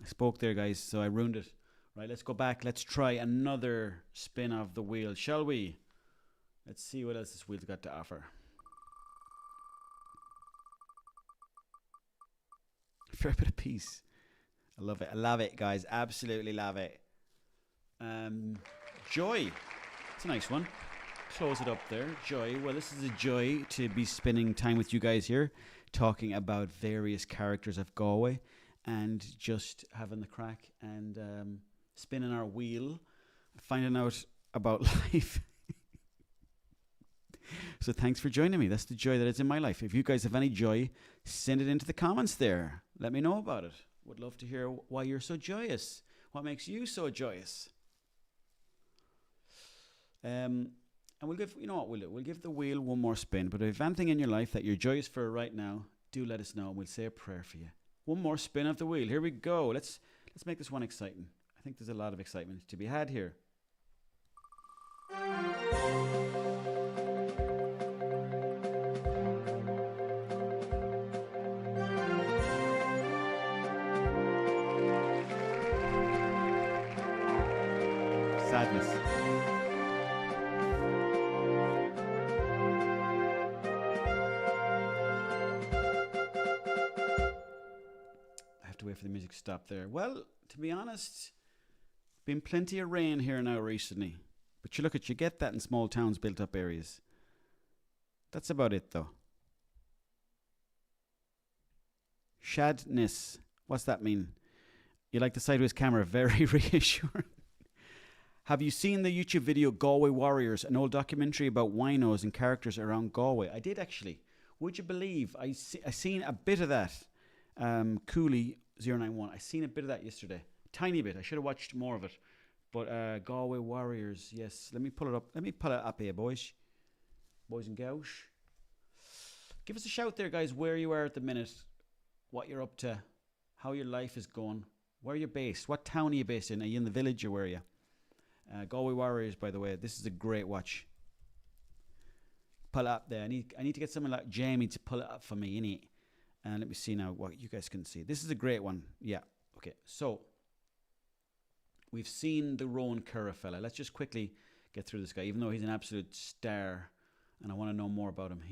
I spoke there, guys, so I ruined it. Right, let's go back. Let's try another spin of the wheel, shall we? Let's see what else this wheel's got to offer. For a bit of peace. I love it. I love it, guys. Absolutely love it. Joy. It's a nice one. Close it up there. Joy. Well, this is a joy to be spending time with you guys here, talking about various characters of Galway, and just having the crack and spinning our wheel, finding out about life. So thanks for joining me. That's the joy that is in my life. If you guys have any joy, send it into the comments there. Let me know about it. Would love to hear why you're so joyous. What makes you so joyous? And we'll give, you know what we'll do? We'll give the wheel one more spin. But if anything in your life that you're joyous for right now, do let us know. We'll say a prayer for you. One more spin of the wheel. Here we go. Let's make this one exciting. I think there's a lot of excitement to be had here. Sadness. I have to wait for the music to stop there. Well, to be honest, been plenty of rain here now recently. But you get that in small towns, built up areas. That's about it though. Shadness. What's that mean? You like the sideways camera, very reassuring. Have you seen the YouTube video Galway Warriors, an old documentary about winos and characters around Galway? I did actually. Would you believe I seen a bit of that? Cooley091. I seen a bit of that yesterday. Tiny bit. I should have watched more of it. But Galway Warriors, yes. Let me pull it up. Let me pull it up here, boys. Boys and girls. Give us a shout there, guys, where you are at the minute. What you're up to. How your life is going. Where you're based. What town are you based in? Are you in the village or where are you? Galway Warriors, by the way. This is a great watch. Pull it up there. I need to get someone like Jamie to pull it up for me, innit? And let me see now what you guys can see. This is a great one. Yeah. Okay. So, we've seen the Rowan Curra fella. Let's just quickly get through this guy, even though he's an absolute star. And I want to know more about him.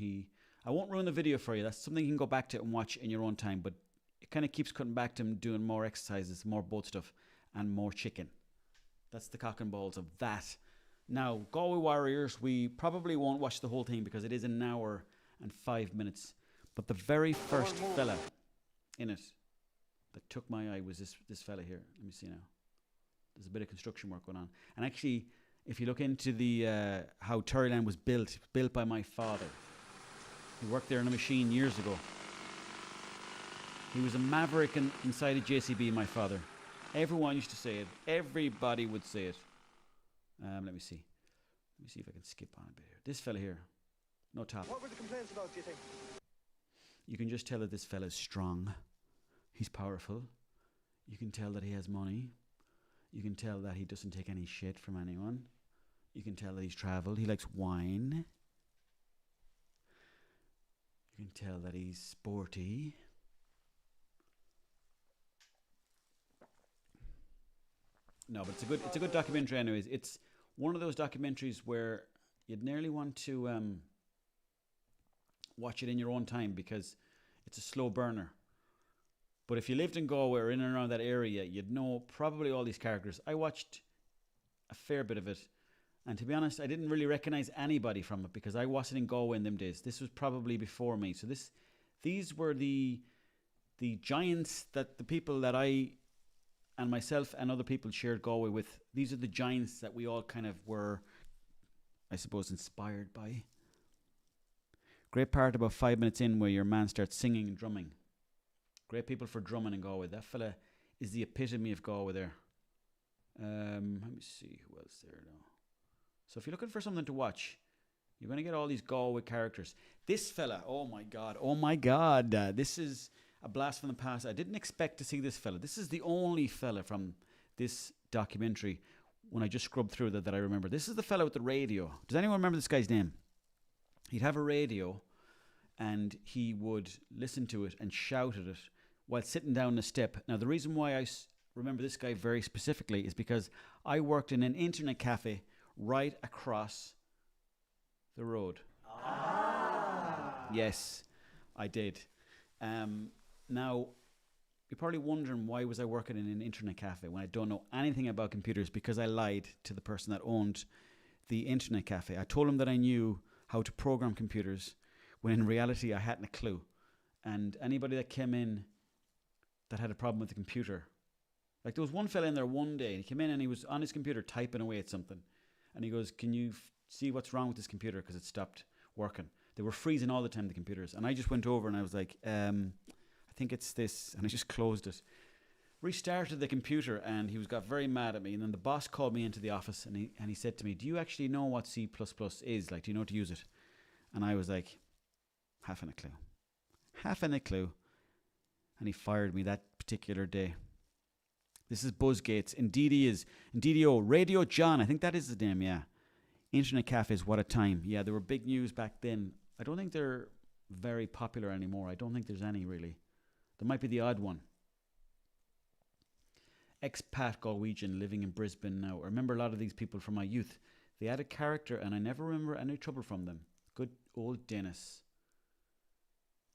I won't ruin the video for you. That's something you can go back to and watch in your own time. But it kind of keeps cutting back to him doing more exercises, more boat stuff, and more chicken. That's the cock and balls of that. Now, Galway Warriors, we probably won't watch the whole thing because it is an hour and 5 minutes. But the very first fella in it that took my eye was this fella here. Let me see now. There's a bit of construction work going on. And actually, if you look into the how Terryland was built by my father. He worked there on a machine years ago. He was a maverick inside a JCB, my father. Everyone used to say it. Everybody would say it. Let me see. Let me see if I can skip on a bit here. This fella here. No top. What were the complaints about, do you think? You can just tell that this fella's strong. He's powerful. You can tell that he has money. You can tell that he doesn't take any shit from anyone. You can tell that he's traveled. He likes wine. You can tell that he's sporty. No, but it's a good documentary anyways. It's one of those documentaries where you'd nearly want to watch it in your own time because it's a slow burner. But if you lived in Galway or in and around that area, you'd know probably all these characters. I watched a fair bit of it. And to be honest, I didn't really recognize anybody from it because I wasn't in Galway in them days. This was probably before me. So these were the giants that the people that I and myself and other people shared Galway with. These are the giants that we all kind of were, I suppose, inspired by. Great part about 5 minutes in where your man starts singing and drumming. Great people for drumming in Galway. That fella is the epitome of Galway there. Let me see who else there now. So if you're looking for something to watch, you're going to get all these Galway characters. This fella, oh my God, this is a blast from the past. I didn't expect to see this fella. This is the only fella from this documentary when I just scrubbed through that I remember. This is the fella with the radio. Does anyone remember this guy's name? He'd have a radio and he would listen to it and shout at it while sitting down the step. Now, the reason why I remember this guy very specifically is because I worked in an internet cafe right across the road. Yes, I did. Now, you're probably wondering why was I working in an internet cafe when I don't know anything about computers, because I lied to the person that owned the internet cafe. I told him that I knew how to program computers when in reality I hadn't a clue. And anybody that came in that had a problem with the computer, like there was one fella in there one day, he came in and he was on his computer typing away at something. And he goes, can you see what's wrong with this computer because it stopped working? They were freezing all the time, the computers. And I just went over and I was like, I think it's this. And I just closed it. restarted the computer, and he got very mad at me. And then the boss called me into the office, and he said to me, "Do you actually know what C++ is? Like, do you know how to use it?" And I was like, "Half a clue." And he fired me that particular day. This is Buzzgates. Indeed he is. Indeedio. Radio John. I think that is the name, yeah. Internet cafes, what a time. Yeah, they were big news back then. I don't think they're very popular anymore. I don't think there's any, really. There might be the odd one. Expat Galwegian living in Brisbane now. I remember a lot of these people from my youth. They had a character, and I never remember any trouble from them. Good old Dennis.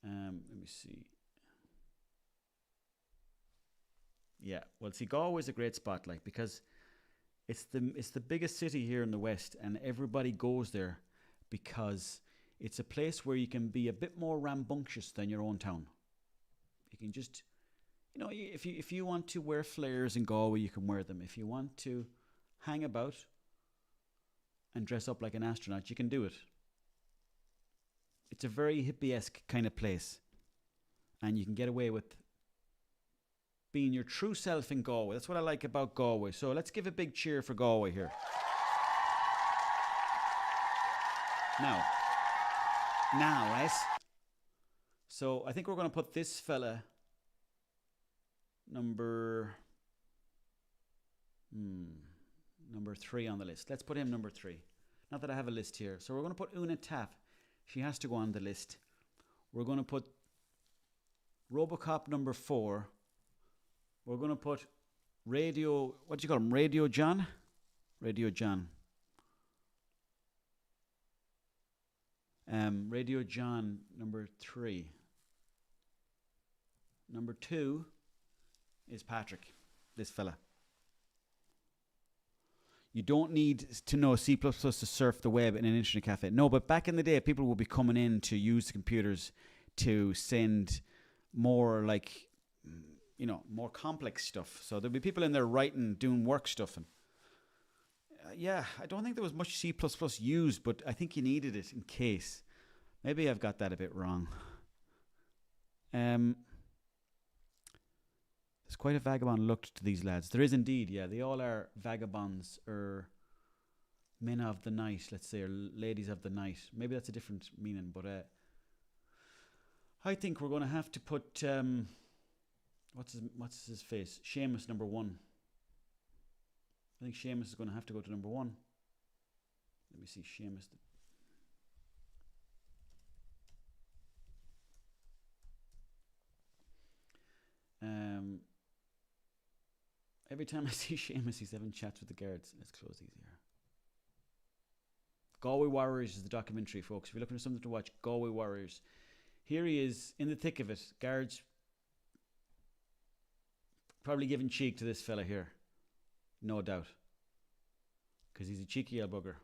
Let me see. Yeah, well, see, Galway's a great spot, like, because it's the biggest city here in the West, and everybody goes there because it's a place where you can be a bit more rambunctious than your own town. You can just, you know, if you want to wear flares in Galway, you can wear them. If you want to hang about and dress up like an astronaut, you can do it. It's a very hippie-esque kind of place, and you can get away with being your true self in Galway. That's what I like about Galway. So let's give a big cheer for Galway here. Now, right? So I think we're going to put this fella number 3 on the list. Let's put him number 3. Not that I have a list here. So we're going to put Una Taff. She has to go on the list. We're going to put Robocop number 4. We're going to put Radio, what do you call him? Radio John? Radio John. Radio John number 3. Number 2 is Patrick, this fella. You don't need to know C++ to surf the web in an internet cafe. No, but back in the day, people would be coming in to use the computers to send more, like, you know, more complex stuff. So there'll be people in there writing, doing work stuff. And yeah, I don't think there was much C++ used, but I think you needed it in case. Maybe I've got that a bit wrong. There's quite a vagabond look to these lads. There is indeed, yeah. They all are vagabonds, or men of the night, let's say, or ladies of the night. Maybe that's a different meaning, but I think we're going to have to put what's his face? Sheamus number 1. I think Sheamus is going to have to go to number 1. Let me see, Sheamus. Every time I see Sheamus, he's having chats with the guards. Let's close these here. Galway Warriors is the documentary, folks. If you're looking for something to watch, Galway Warriors. Here he is, in the thick of it. Guards probably giving cheek to this fella here. No doubt. Because he's a cheeky old bugger.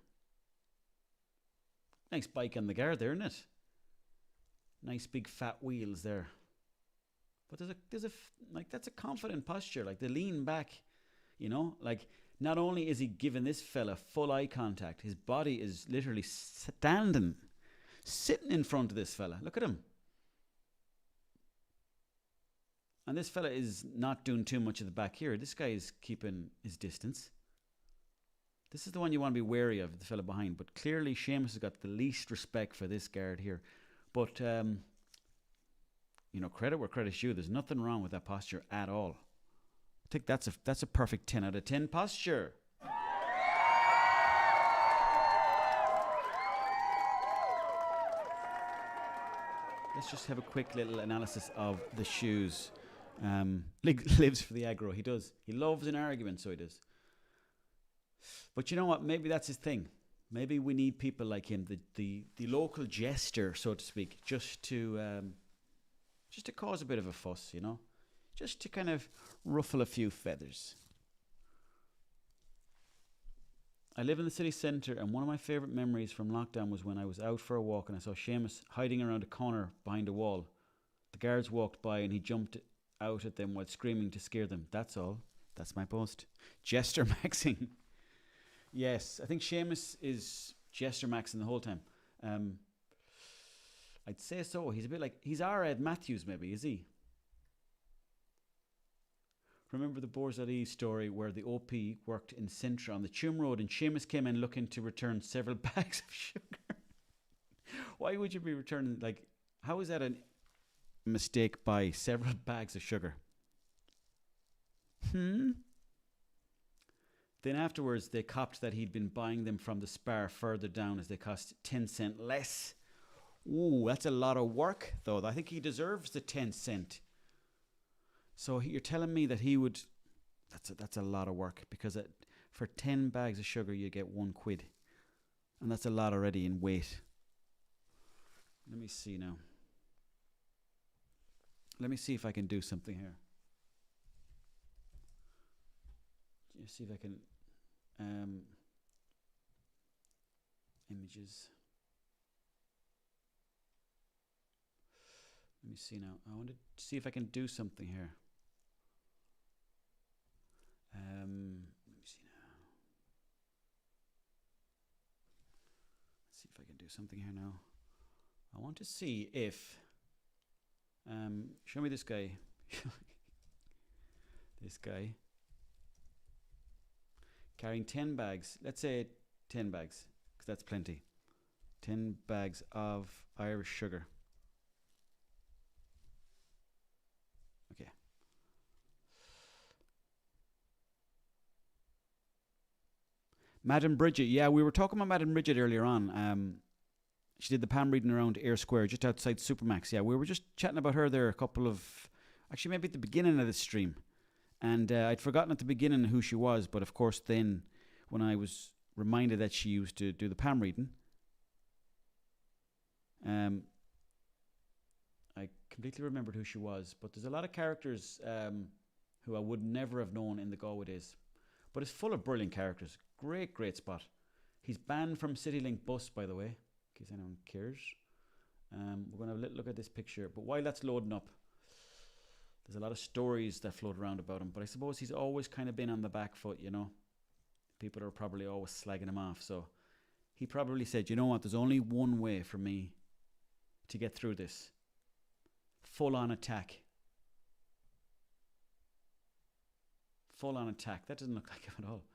Nice bike on the guard there, isn't it? Nice big fat wheels there. But that's a confident posture. Like, they lean back, you know? Like, not only is he giving this fella full eye contact, his body is literally sitting in front of this fella. Look at him. And this fella is not doing too much of the back here. This guy is keeping his distance. This is the one you want to be wary of, the fella behind. But clearly, Sheamus has got the least respect for this guard here. But, you know, credit where credit's due. There's nothing wrong with that posture at all. I think that's a perfect 10 out of 10 posture. Let's just have a quick little analysis of the shoes. Lives for the aggro. He does. He loves an argument, so he does. But you know what? Maybe that's his thing. Maybe we need people like him, the local jester, so to speak, just to cause a bit of a fuss, you know? Just to kind of ruffle a few feathers. I live in the city centre, and one of my favourite memories from lockdown was when I was out for a walk and I saw Sheamus hiding around a corner behind a wall. The guards walked by and he jumped out at them while screaming to scare them. That's all. That's my post. Jester maxing. Yes, I think Sheamus is jester maxing the whole time. I'd say so. He's a bit like, he's our Ed Matthews maybe, is he? remember the Borzali story where the OP worked in Sintra on the Tuam Road and Sheamus came in looking to return several bags of sugar? Why would you be returning, like, how is that a mistake by several bags of sugar? Then afterwards they copped that he'd been buying them from the spar further down as they cost 10 cent less. Ooh, that's a lot of work though. I think he deserves the 10 cent. So you're telling me that he would... That's a lot of work, because for 10 bags of sugar you get £1. And that's a lot already in weight. Let me see now. Let me see if I can do something here. Just see if I can... images. Let me see now. I want to see if I can do something here. Let me see now. Let's see if I can do something here now. I want to see if... show me this guy. This guy. Carrying 10 bags. Let's say 10 bags, because that's plenty. 10 bags of Irish sugar. Okay. Madam Bridget. Yeah, we were talking about Madam Bridget earlier on. She did the palm reading around Ayr Square, just outside Supermax. Yeah, we were just chatting about her there actually maybe at the beginning of the stream. And I'd forgotten at the beginning who she was, but of course then when I was reminded that she used to do the palm reading, I completely remembered who she was. But there's a lot of characters who I would never have known in the Galway days. But it's full of brilliant characters. Great, great spot. He's banned from CityLink bus, by the way, in case anyone cares. We're going to have a little look at this picture. But while that's loading up, there's a lot of stories that float around about him. But I suppose he's always kind of been on the back foot, you know. People are probably always slagging him off. So he probably said, you know what, there's only one way for me to get through this. Full on attack. Full on attack. That doesn't look like him at all.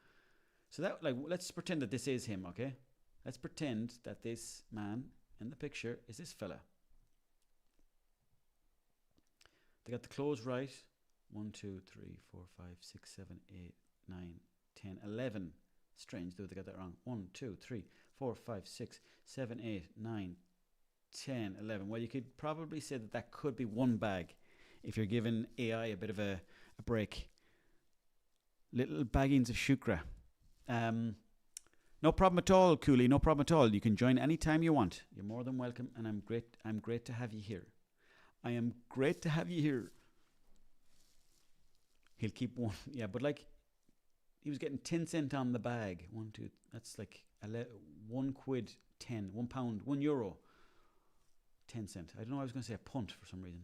So that, like, let's pretend that this is him, okay? Let's pretend that this man in the picture is this fella. They got the clothes right. 1, 2, 3, 4, 5, 6, 7, 8, 9, 10, 11. Strange, though they got that wrong. 1, 2, 3, 4, 5, 6, 7, 8, 9, 10, 11. Well, you could probably say that that could be one bag if you're giving AI a bit of a break. Little baggings of shukra. No problem at all, Cooley. No problem at all. You can join anytime you want. You're more than welcome, and I'm great to have you here. I am great to have you here. He'll keep one. Yeah, but like, he was getting 10 cent on the bag. 1, 2, that's like £1, 10, £1, €1, 10 cent. I don't know, I was going to say a punt for some reason.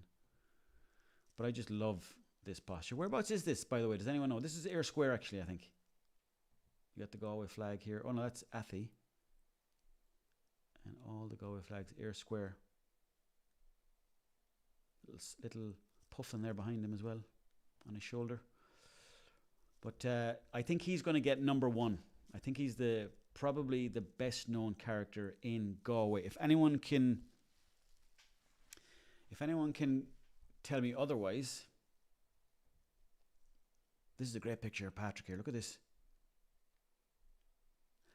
But I just love this posture. Whereabouts is this, by the way? Does anyone know? This is Ayr Square, actually, I think. You got the Galway flag here. Oh, no, that's Athy. And all the Galway flags, Ayr Square. Little puffin there behind him as well, on his shoulder. But I think he's going to get number one. I think he's probably the best known character in Galway. If anyone can tell me otherwise, this is a great picture of Patrick here. Look at this.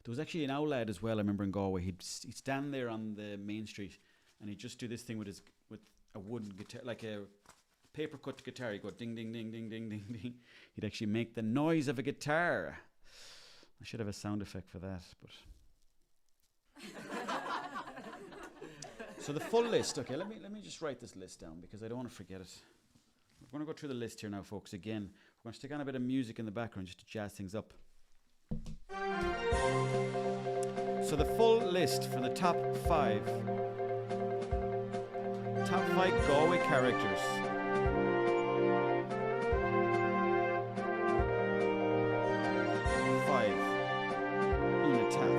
There was actually an owl lad as well, I remember, in Galway. He'd stand there on the main street and he'd just do this thing with a wooden guitar, like a paper cut guitar. He'd go ding, ding, ding, ding, ding, ding, ding. He'd actually make the noise of a guitar. I should have a sound effect for that, but... So the full list. Okay, let me just write this list down because I don't want to forget it. We're going to go through the list here now, folks. Again, we're going to stick on a bit of music in the background just to jazz things up. So the full list for the top 5 Galway characters. Taff.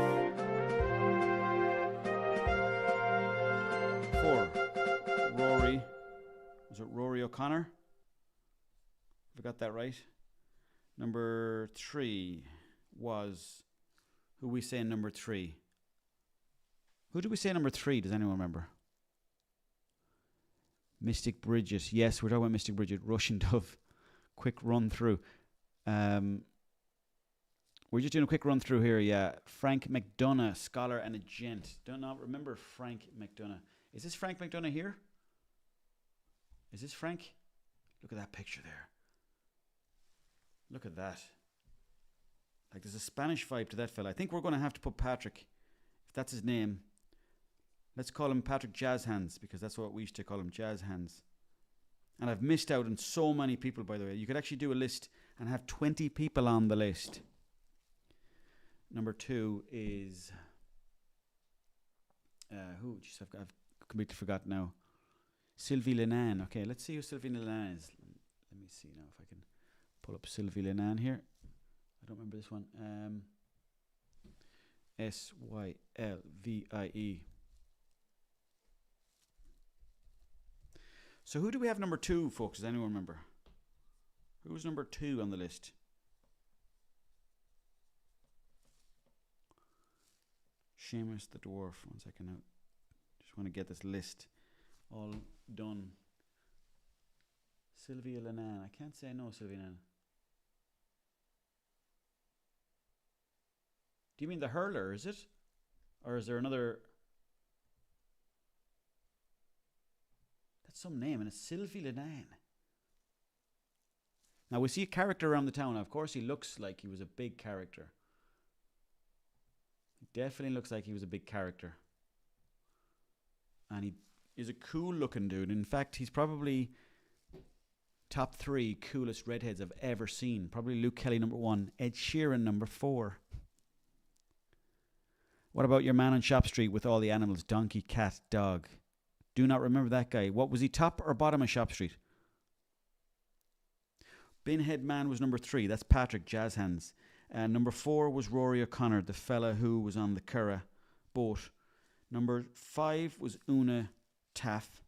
4, Rory. Was it Rory O'Connor? If I got that right. Number 3 was... Who we say number 3? Who did we say number 3? Does anyone remember? Mystic Bridget. Yes, we're talking about Mystic Bridget. Russian Dove. Quick run through. We're just doing a quick run through here, yeah. Frank McDonough, scholar and a gent. Don't not remember Frank McDonough. Is this Frank McDonough here? Is this Frank? Look at that picture there. Look at that. Like there's a Spanish vibe to that fella. I think we're going to have to put Patrick, if that's his name. Let's call him Patrick Jazz Hands, because that's what we used to call him, Jazz Hands. And I've missed out on so many people, by the way. You could actually do a list and have 20 people on the list. Number 2 is... who? Jeez, I've completely forgotten now. Sylvie Lenan. Okay, let's see who Sylvie Lenan is. Let me see now if I can pull up Sylvie Lenan here. I don't remember this one. Sylvie. So who do we have number 2, folks? Does anyone remember? Who's number 2 on the list? Sheamus the dwarf. One second now. Just want to get this list all done. Sylvia Lenan. I can't say no, Sylvia Lenan. Do you mean the hurler, is it? Or is there another... That's some name, and it's Sylvie Lenan. Now we see a character around the town. Now, of course, he looks like he was a big character. He definitely looks like he was a big character. And he is a cool looking dude. In fact, he's probably top 3 coolest redheads I've ever seen. Probably Luke Kelly number 1, Ed Sheeran number 4. What about your man on Shop Street with all the animals? Donkey, cat, dog. Do not remember that guy. What was he, top or bottom of Shop Street? Binhead Man was number 3. That's Patrick Jazz Hands. Number 4 was Rory O'Connor, the fella who was on the Curragh boat. Number 5 was Una Taff.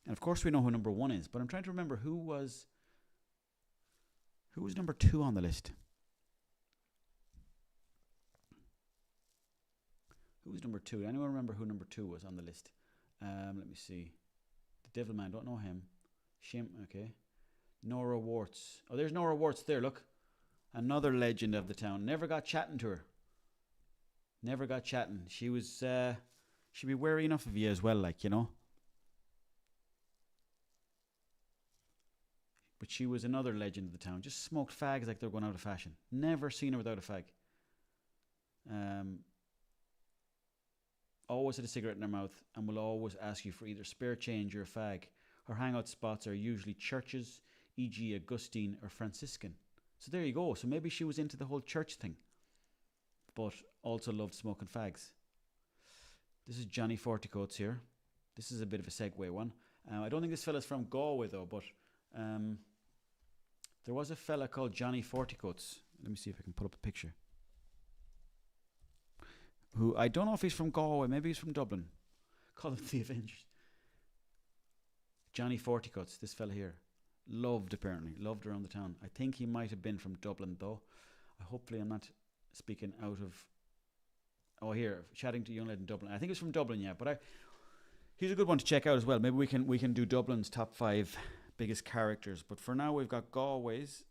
And of course we know who number 1 is, but I'm trying to remember who was number 2 on the list. Who was number 2? Anyone remember who number 2 was on the list? Let me see. The Devil Man, don't know him. Okay. Nora Warts. Oh, there's Nora Warts there, look. Another legend of the town. Never got chatting to her. Never got chatting. She was, she'd be wary enough of you as well, like, you know. But she was another legend of the town. Just smoked fags like they were going out of fashion. Never seen her without a fag. Always had a cigarette in her mouth and will always ask you for either spare change or a fag. Her hangout spots are usually churches, e.g. Augustine or Franciscan. So there you go. So maybe she was into the whole church thing, but also loved smoking fags. This is Johnny Forticoats here. This is a bit of a segue one. I don't think this fella's from Galway though, but there was a fella called Johnny Forticoats. Let me see if I can pull up a picture. Who, I don't know if he's from Galway, maybe he's from Dublin. Call him the Avengers. Johnny Forticoats, this fella here. Loved around the town. I think he might have been from Dublin though. Hopefully I'm not speaking out of... Oh, here, chatting to a young lady in Dublin. I think he's from Dublin, yeah, but he's a good one to check out as well. Maybe we can do Dublin's top 5 biggest characters. But for now we've got Galway's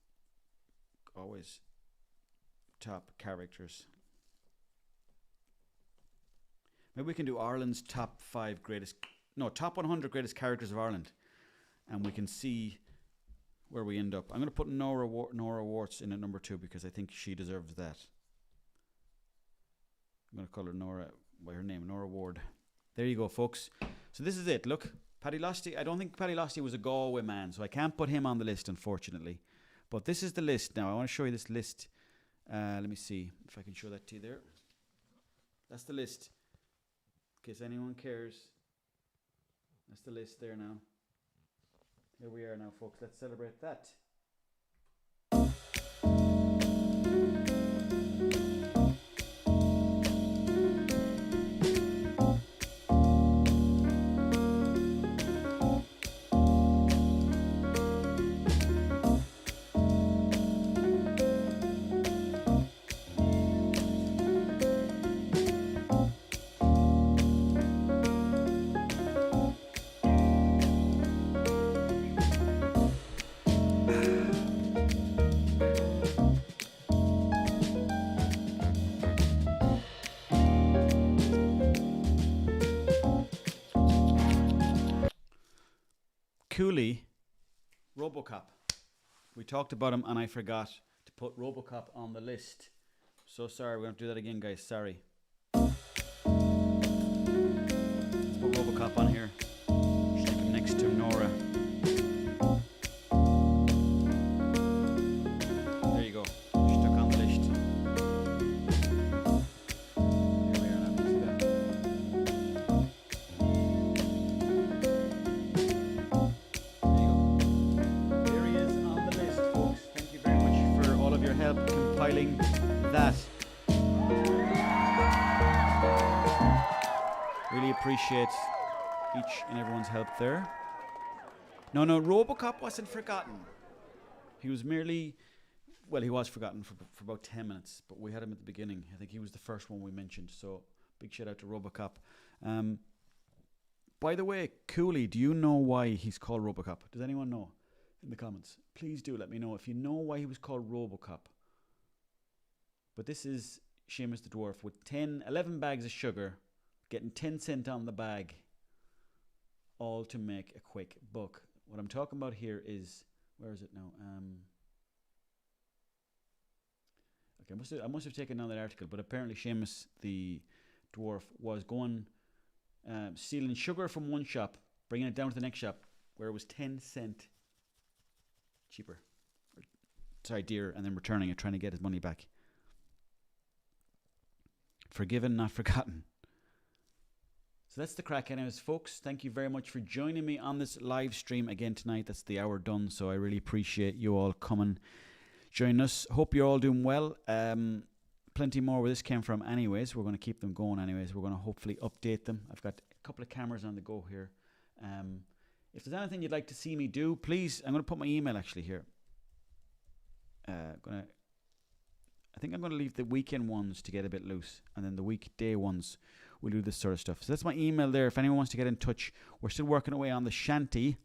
top characters. Maybe we can do Ireland's top 100 greatest characters of Ireland, and we can see where we end up. I'm going to put Nora Warts in at number 2 because I think she deserves that. I'm going to call her Nora by her name, Nora Ward. There you go, folks. So this is it. Look, Paddy Losty. I don't think Paddy Losty was a Galway man, so I can't put him on the list, unfortunately. But this is the list now. I want to show you this list. Let me see if I can show that to you there. That's the list. In case anyone cares. That's the list there now. Here we are now, folks. Let's celebrate that. Cooley, Robocop. We talked about him and I forgot to put Robocop on the list. So sorry, we're going to do that again, guys. Sorry. Let's put Robocop on here. Stick him next to Nora. There you go. Stuck on the list. Here we are now. See that? There he is on the list, folks. Thank you very much for all of your help compiling that. Really appreciate each and everyone's help there. No, Robocop wasn't forgotten. He was merely, well, he was forgotten for about 10 minutes, but we had him at the beginning. I think he was the first one we mentioned, so big shout out to Robocop. By the way, Cooley, do you know why he's called Robocop? Does anyone know in the comments? Please do let me know if you know why he was called Robocop. But this is Sheamus the Dwarf with 11 bags of sugar, getting 10 cents on the bag, all to make a quick buck. What I'm talking about here is, where is it now? Okay, I must have taken down that article, but apparently Sheamus the Dwarf was going, stealing sugar from one shop, bringing it down to the next shop, where it was 10 cents cheaper. Dear, and then returning it, trying to get his money back. Forgiven, not forgotten. So that's the crack anyways, folks. Thank you very much for joining me on this live stream again tonight. That's the hour done, so I really appreciate you all coming, joining us. Hope you're all doing well. Plenty more where this came from anyways. We're going to keep them going anyways. We're going to hopefully update them. I've got a couple of cameras on the go here. If there's anything you'd like to see me do, please, I'm going to put my email actually here. I think I'm going to leave the weekend ones to get a bit loose, and then the weekday ones we'll do this sort of stuff. So that's my email there. If anyone wants to get in touch, we're still working away on the shanty.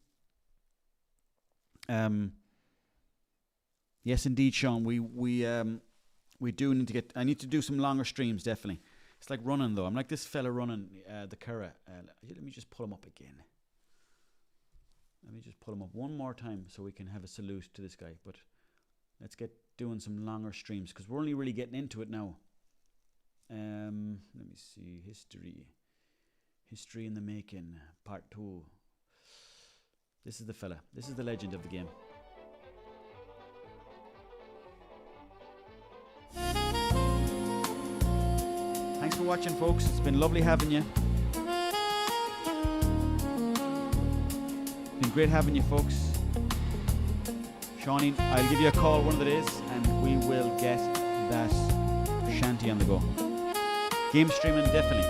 Yes, indeed, Sean. We do need to get. I need to do some longer streams. Definitely. It's like running though. I'm like this fella running the Curra. Let me just pull him up again. Let me just pull him up one more time so we can have a salute to this guy. But let's get doing some longer streams because we're only really getting into it now. Let me see. History in the making, part 2. This is the fella. This is the legend of the game. Thanks for watching, folks. It's been lovely having you. It's been great having you, folks. Shawnee, I'll give you a call one of the days and we will get that shanty on the go. Game streaming, definitely.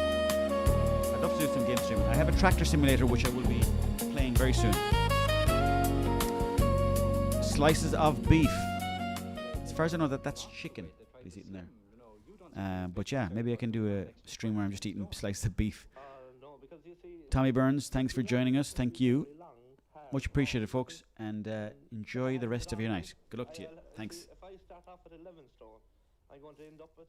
I'd love to do some game streaming. I have a tractor simulator which I will be playing very soon. Slices of beef. As far as I know, that's chicken he's eating there. But yeah, maybe I can do a stream where I'm just eating slices of beef. Tommy Burns, thanks for joining us. Thank you. Much appreciated, folks. And enjoy the rest of your night. Good luck to you. Thanks. If I start off at 11 stone, I'm going to end up at